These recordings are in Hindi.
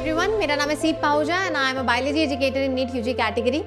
एवरीवन, मेरा नाम है Seep Pahuja and I am a biology educator in NEET UG category.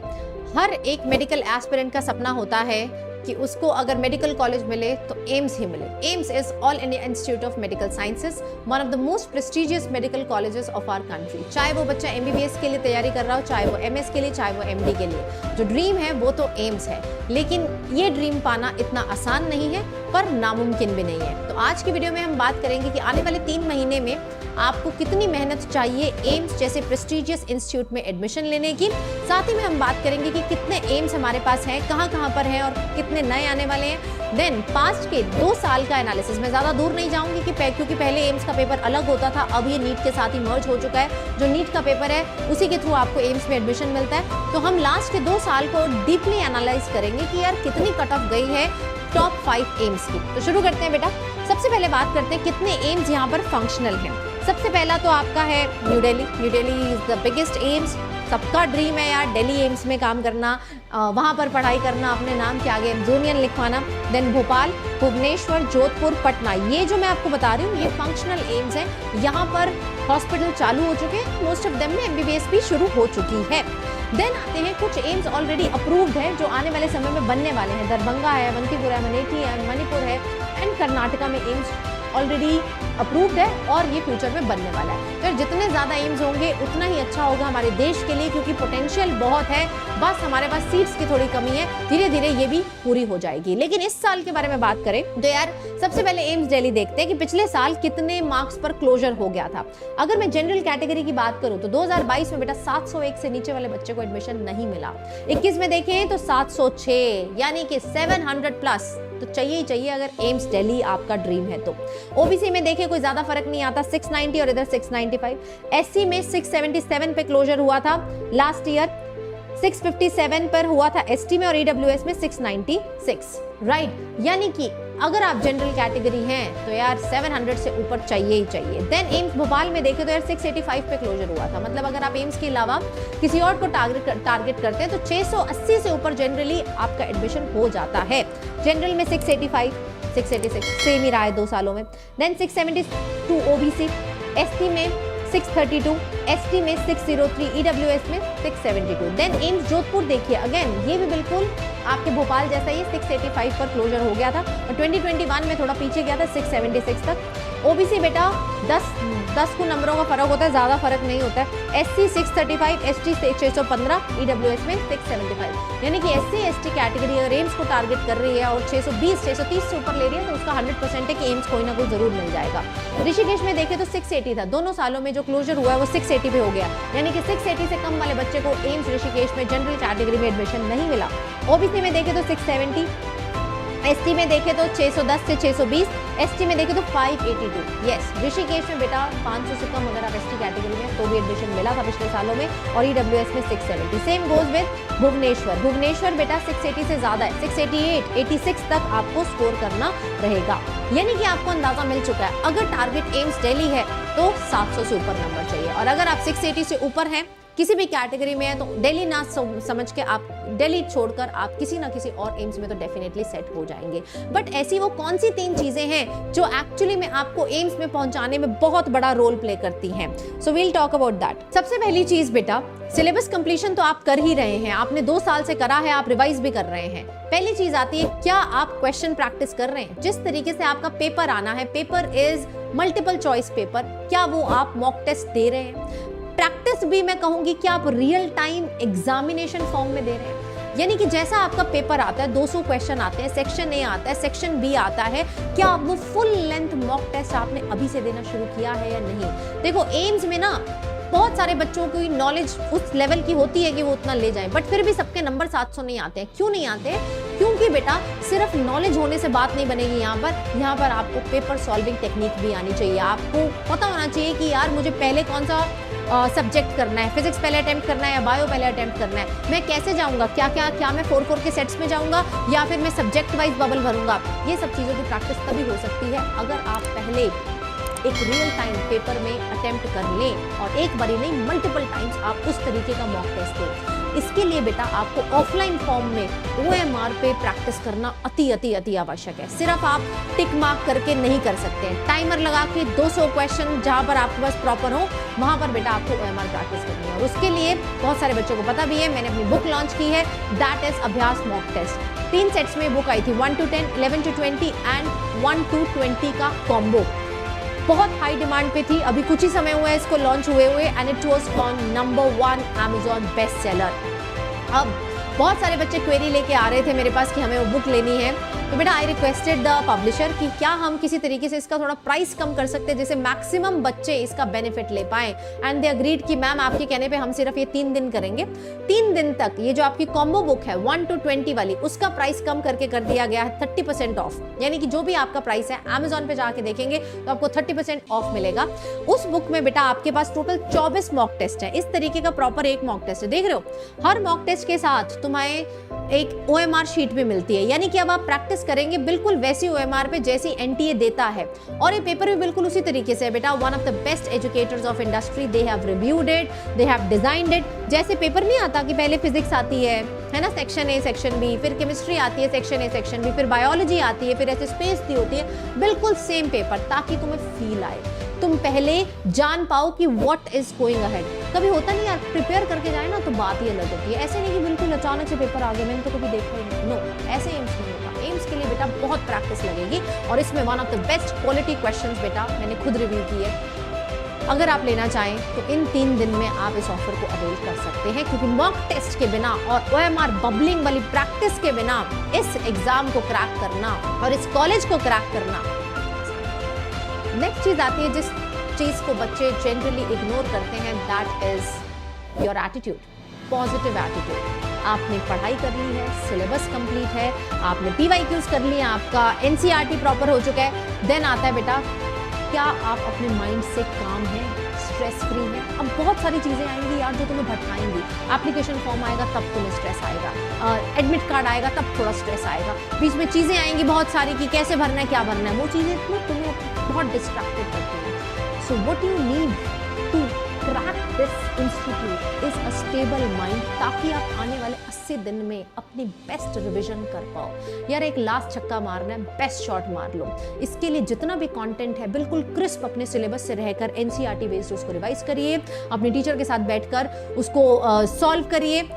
हर एक मेडिकल एस्पिरेंट का सपना होता है कि उसको अगर मेडिकल कॉलेज मिले तो एम्स ही मिले। AIIMS is All India Institute of Medical Sciences, one of the most prestigious medical colleges of our country. चाहे वो बच्चा एमबीबीएस के लिए तैयारी कर रहा हो, चाहे वो एमएस के लिए, चाहे वो एमडी के लिए, जो ड्रीम है वो तो एम्स है। लेकिन ये ड्रीम पाना इतना आसान नहीं है, पर नामुमकिन भी नहीं है। तो आज की वीडियो में हम बात करेंगे कि आने वाले 3 महीने में आपको कितनी मेहनत चाहिए एम्स जैसे प्रेस्टिजियस इंस्टीट्यूट में एडमिशन लेने की। साथ ही में हम बात करेंगे कि कितने एम्स हमारे पास हैं, कहाँ कहाँ पर हैं और कितने नए आने वाले हैं। देन पास्ट के 2 साल का एनालिसिस, मैं ज़्यादा दूर नहीं जाऊंगी क्योंकि पहले एम्स का पेपर अलग होता था, अब ये नीट के साथ ही मर्ज हो चुका है। जो नीट का पेपर है उसी के थ्रू आपको एम्स में एडमिशन मिलता है। तो हम लास्ट के 2 साल को डीपली एनालाइज करेंगे कि यार कितनी कट ऑफ गई है टॉप 5 एम्स की। तो शुरू करते हैं बेटा। सबसे पहले बात करते हैं कितने एम्स यहाँ पर फंक्शनल हैं। सबसे पहला तो आपका है new Delhi. New Delhi is the biggest AIIMS. सबका ड्रीम है यार दिल्ली एम्स में काम करना, वहाँ पर पढ़ाई करना, अपने नाम के आगे यूनियन लिखवाना। देन भोपाल, भुवनेश्वर, जोधपुर, पटना, ये जो मैं आपको बता रही हूँ ये फंक्शनल एम्स हैं। यहाँ पर हॉस्पिटल चालू हो चुके हैं, मोस्ट ऑफ देम में एमबीबीएस भी शुरू हो चुकी है। देन आते हैं कुछ एम्स ऑलरेडी अप्रूव्ड है जो आने वाले समय में बनने वाले हैं। दरभंगा है, अवंतीपुरा है, मनेठी है, मणिपुर है एंड कर्नाटका में एम्स ऑलरेडी अप्रूव्ड है और ये फ्यूचर में बनने वाला है। तो जितने ज़्यादा एम्स होंगे उतना ही अच्छा होगा हमारे देश के लिए, क्योंकि पोटेंशियल बहुत है, बस हमारे पास सीट्स की थोड़ी कमी है। धीरे धीरे ये भी पूरी हो जाएगी। लेकिन इस साल के बारे में बात करें तो यार सबसे पहले एम्स दिल्ली देखते हैं कि पिछले साल कितने मार्क्स पर क्लोजर हो गया था। अगर मैं जनरल कैटेगरी की बात करूं तो 2022 में बेटा 701 से नीचे वाले बच्चे को एडमिशन नहीं मिला। 21 में देखें तो 706, यानी कि 700 प्लस तो चाहिए ही चाहिए अगर एम्स दिल्ली आपका ड्रीम है तो। ओबीसी में देखें कोई ज्यादा फर्क नहीं आता, 690 और इधर 695। एससी में 677 पे क्लोजर हुआ था लास्ट ईयर, 657 पर हुआ था एसटी में और ईडब्ल्यूएस में 696, राइट। यानी कि अगर आप जनरल कैटेगरी हैं तो यार 700 से ऊपर चाहिए ही चाहिए। देन एम्स भोपाल में देखें तो यार 685 पे क्लोजर हुआ था। मतलब अगर आप एम्स के अलावा किसी और को टारगेट करते हैं तो 680 से ऊपर जनरली आपका एडमिशन हो जाता है। जनरल में 685, 686 सेम ही रहा है 2 सालों में। देन 672 ओबीसी, एसटी में 632, एसटी में 603, ईडब्ल्यूएस में 672। देन एम्स जोधपुर देखिए, अगेन ये भी बिल्कुल आपके भोपाल जैसा ही 685 पर क्लोजर हो गया था और 2021 में थोड़ा पीछे गया था 676 तक। ओबीसी बेटा 10 को नंबरों का फर्क होता है, ज्यादा फर्क नहीं होता है। एससी 635, एसटी 615, ईडब्ल्यूएस में 675। यानी कि एससी एसटी कैटेगरी अगर एम्स को टारगेट कर रही है और 620 630 से ऊपर ले रही है तो उसका 100% है कि एम्स कोई ना कोई जरूर मिल जाएगा। ऋषिकेश में देखें तो 680 था, दोनों सालों में जो क्लोजर हुआ है वो 680 पे हो गया। यानी कि 680 से कम वाले बच्चे को एम्स ऋषिकेश में जनरल कैटेगरी में एडमिशन नहीं मिला। ओबीसी में देखें तो 670, एसटी में देखें तो 610 से 620, एसटी में देखें तो 582। यस, ऋषिकेश में बेटा 500 से कम अगर आप एसटी कैटेगरी में तो भी एडमिशन मिला था पिछले सालों में और ईडब्ल्यूएस में 670। Same goes with Bhubaneswar. Bhubaneswar बेटा 680 से ज्यादा है, 688, 86 तक आपको स्कोर करना रहेगा। यानी कि आपको अंदाजा मिल चुका है अगर टारगेट एम्स दिल्ली है तो 700 से ऊपर नंबर चाहिए और अगर आप 680 से ऊपर हैं किसी भी कैटेगरी में है तो दिल्ली ना समझ के आप दिल्ली छोड़कर आप किसी ना किसी और एम्स में तो डेफिनेटली सेट हो जाएंगे। बट ऐसी वो कौन सी 3 चीजें हैं जो एक्चुअली में आपको एम्स में पहुंचाने में बहुत बड़ा रोल प्ले करती हैं? So we'll talk about that. सबसे पहली चीज बेटा, सिलेबस कंप्लीशन तो आप कर ही रहे हैं, आपने 2 साल से करा है, आप रिवाइज भी कर रहे हैं। पहली चीज आती है क्या आप क्वेश्चन प्रैक्टिस कर रहे हैं? जिस तरीके से आपका पेपर आना है, paper is multiple choice paper, क्या वो आप मॉक टेस्ट दे रहे हैं? प्रैक्टिस भी मैं कहूंगी कि आप रियल टाइम एग्जामिनेशन फॉर्म में दे रहे हैं। यानी कि जैसा आपका पेपर आता है, 200 क्वेश्चन आते हैं, सेक्शन ए आता है, सेक्शन बी आता है, क्या आप वो फुल लेंथ मॉक टेस्ट आपने अभी से देना शुरू किया है या नहीं? देखो एम्स में ना बहुत सारे बच्चों की नॉलेज उस लेवल की होती है कि वो उतना ले जाए, बट फिर भी सबके नंबर 700 नहीं आते हैं। क्यों नहीं आते? क्योंकि बेटा सिर्फ नॉलेज होने से बात नहीं बनेगी। यहाँ पर आपको पेपर सॉल्विंग टेक्निक भी आनी चाहिए। आपको पता होना चाहिए कि यार मुझे पहले कौन सा सब्जेक्ट करना है, फिजिक्स पहले अटेम्प्ट करना है या बायो पहले अटेम्प्ट करना है, मैं कैसे जाऊंगा, क्या मैं 4 के सेट्स में जाऊंगा या फिर मैं सब्जेक्ट वाइज बबल भरूंगा। ये सब चीज़ों की प्रैक्टिस तभी हो सकती है अगर आप पहले एक रियल टाइम पेपर में अटेम्प्ट कर लें और एक बारी नहीं मल्टीपल टाइम्स आप उस तरीके का मॉक टेस्ट दें। इसके लिए बेटा आपको ऑफलाइन फॉर्म में OMR पे प्रैक्टिस करना अति आवश्यक है। सिर्फ आप टिक मार्क करके नहीं कर सकते हैं, टाइमर लगा के 200 क्वेश्चन जहां पर आपके पास प्रॉपर हो वहां पर बेटा आपको OMR प्रैक्टिस करनी है। और उसके लिए बहुत सारे बच्चों को पता भी है, मैंने अपनी बुक लॉन्च की है, दैट इज अभ्यास मॉक टेस्ट। 3 सेट्स में बुक आई थी, 1 to 10, 11 to 20 एंड 1 to 20 का कॉम्बो। बहुत हाई डिमांड पे थी, अभी कुछ ही समय हुआ है इसको लॉन्च हुए and it was on number 1 Amazon best seller. अब बहुत सारे बच्चे क्वेरी लेके आ रहे थे मेरे पास कि हमें वो बुक लेनी है, तो बेटा आई रिक्वेस्टेड द पब्लिशर कि क्या हम किसी तरीके से इसका थोड़ा प्राइस कम कर सकते हैं जिससे मैक्सिमम बच्चे इसका बेनिफिट ले पाएं। एंड दे अग्रीड कि मैम आपके कहने पे हम सिर्फ ये 3 दिन करेंगे। 3 दिन तक ये जो आपकी कॉम्बो बुक है 1 to 20 वाली, उसका प्राइस कम करके कर दिया गया है 30% ऑफ, यानी कि जो भी आपका प्राइस है Amazon पे जाके देखेंगे तो आपको 30% ऑफ मिलेगा। उस बुक में बेटा आपके पास टोटल 24 मॉक टेस्ट है, इस तरीके का प्रॉपर एक मॉक टेस्ट है, देख रहे हो। हर मॉक टेस्ट के साथ तुम्हें एक OMR शीट भी मिलती है, यानी कि अब आप प्रैक्टिस करेंगे बिल्कुल वैसी OMR पे जैसी NTA देता है। और ये पेपर भी बिल्कुल उसी तरीके से है बेटा। One of the best educators of industry, they have reviewed it, they have designed it. जैसे पेपर नहीं आता कि पहले फिजिक्स आती है ना, सेक्शन A सेक्शन B, फिर केमिस्ट्री आती है सेक्शन A सेक्शन B, फिर बायोलॉजी आती है, फिर ऐसे स्पेस दी होती है, बिल्कुल सेम पेपर, ताकि तुम्हें फील आए, तुम पहले जान पाओ कि व्हाट इज गोइंग अहेड। कभी होता नहीं यार, प्रिपेयर करके जाए ना तो बात ही अलग होती है, ऐसे नहीं कि बिल्कुल अचानक से पेपर आ गया, मैंने तो कभी देखा ही नहीं। नो, ऐसे एम्स नहीं होता। एम्स के लिए बेटा बहुत प्रैक्टिस लगेगी और इसमें one of the best quality questions बेटा मैंने खुद रिव्यू की है। अगर आप लेना चाहें तो इन 3 दिन में आप इस ऑफर को अवेल कर सकते हैं, क्योंकि मॉक टेस्ट के बिना और OMR बबलिंग वाली प्रैक्टिस के बिना इस एग्जाम को क्रैक करना और इस कॉलेज को क्रैक करना। नेक्स्ट चीज आती है जिस चीज को बच्चे जनरली इग्नोर करते हैं, that is your attitude, positive attitude. आपने पढ़ाई कर ली है, सिलेबस कंप्लीट है, आपने PYQs कर लिए, आपका NCERT प्रॉपर हो चुका है, देन आता है बेटा क्या आप अपने माइंड से काम हैं, स्ट्रेस फ्री हैं। अब बहुत सारी चीजें आएंगी यार जो तुम्हें भटकाएंगी। एप्लीकेशन फॉर्म आएगा तब तुम्हें स्ट्रेस आएगा, एडमिट कार्ड आएगा तब थोड़ा स्ट्रेस आएगा, बीच में चीजें आएंगी बहुत सारी कि कैसे भरना है, क्या भरना है, वो चीजें तुम्हें बहुत डिस्ट्रैक्टेड करती हैं। So what you need to crack this institute is a stable mind, ताकि आप आने वाले 80 दिन में अपनी बेस्ट रिवीजन कर पाओ। यार एक लास्ट छक्का मारना है, बेस्ट शॉट मार लो। इसके लिए जितना भी कंटेंट है बिल्कुल क्रिस्प अपने सिलेबस से रहकर NCERT बेस्ड उसको रिवाइज करिए, अपने टीचर के साथ बैठकर उसको सॉल्व करिए,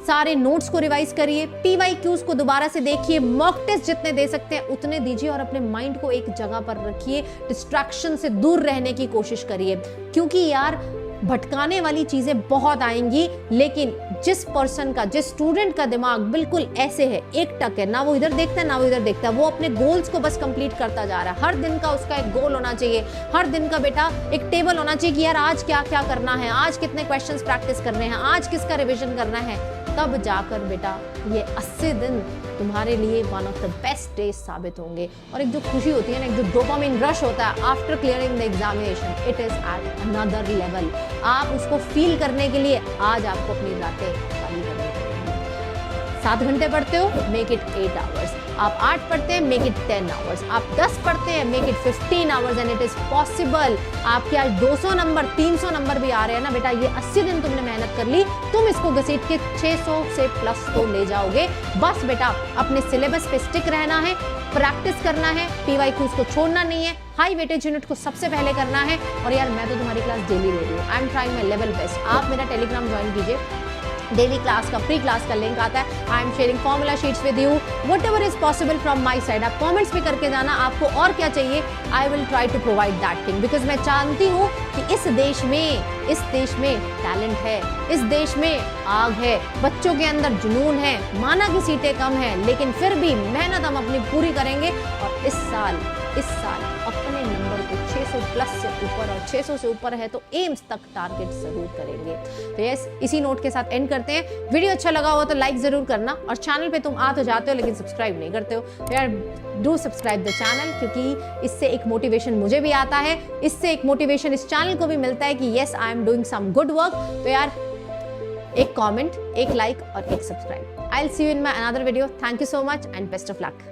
सारे नोट्स को रिवाइज करिए, PYQs को दोबारा से देखिए, मॉक टेस्ट जितने दे सकते हैं उतने दीजिए और अपने माइंड को एक जगह पर रखिए, डिस्ट्रैक्शन से दूर रहने की कोशिश करिए। क्योंकि यार भटकाने वाली चीजें बहुत आएंगी, लेकिन जिस पर्सन का, जिस स्टूडेंट का दिमाग बिल्कुल ऐसे है, एक टक है, ना वो इधर देखता है ना वो इधर देखता है, वो अपने गोल्स को बस कंप्लीट करता जा रहा है। हर दिन का उसका एक गोल होना चाहिए, हर दिन का बेटा एक टेबल होना चाहिए कि यार आज क्या क्या करना है, आज कितने क्वेश्चंस प्रैक्टिस करने हैं, आज किसका रिवीजन करना है। तब जाकर बेटा ये 80 दिन तुम्हारे लिए one of the best days साबित होंगे। और एक जो खुशी होती है ना, एक जो डोपामिन रश होता है after clearing the examination, it is at another level. आप उसको फील करने के लिए आज आपको अपनी रातें खाली करनी पड़ेंगी। 7 घंटे पढ़ते हो, मेक इट 8 आवर्स। आप 8 पढ़ते हैं, मेक इट 10 आवर्स। आप 10 पढ़ते हैं, make it 15 hours and it is possible. आपके आज 200 नंबर 300 नंबर भी आ रहे हैं ना बेटा, ये 80 दिन तुमने मेहनत कर ली, तुम इसको घसीट के 600 से प्लस तो ले जाओगे। बस बेटा अपने सिलेबस पे स्टिक रहना है, प्रैक्टिस करना है, PYQs को छोड़ना नहीं है, हाई वेटेज यूनिट को सबसे पहले करना है। और यार मैं तो तुम्हारी क्लास डेली ले रही हूँ, I am trying my level best. आप मेरा टेलीग्राम ज्वाइन कीजिए, डेली क्लास का, फ्री क्लास का लिंक आता है। I am sharing formula sheets with you, whatever is possible from my side. आप कमेंट्स भी करके जाना आपको और क्या चाहिए, I will try to provide that thing, because मैं जानती हूँ कि इस देश में टैलेंट है, इस देश में आग है, बच्चों के अंदर जुनून है। माना कि सीटें कम है, लेकिन फिर भी मेहनत हम अपनी पूरी करेंगे और इस साल अपने नंबर को 600 प्लस से ऊपर, और 600 से ऊपर है तो एम्स तक टारगेट जरूर करेंगे। तो यस, इसी नोट के साथ एंड करते हैं। वीडियो अच्छा लगा हो तो लाइक जरूर करना, और चैनल पे तुम आ तो जाते हो लेकिन सब्सक्राइब नहीं करते हो, तो यार डू सब्सक्राइब द चैनल, क्योंकि इससे एक मोटिवेशन मुझे भी आता है, इससे एक मोटिवेशन इस चैनल को भी मिलता है कि yes I am doing some good work. तो यार एक कमेंट, एक लाइक और एक subscribe. I will see you in my another video. Thank you so much and best of luck.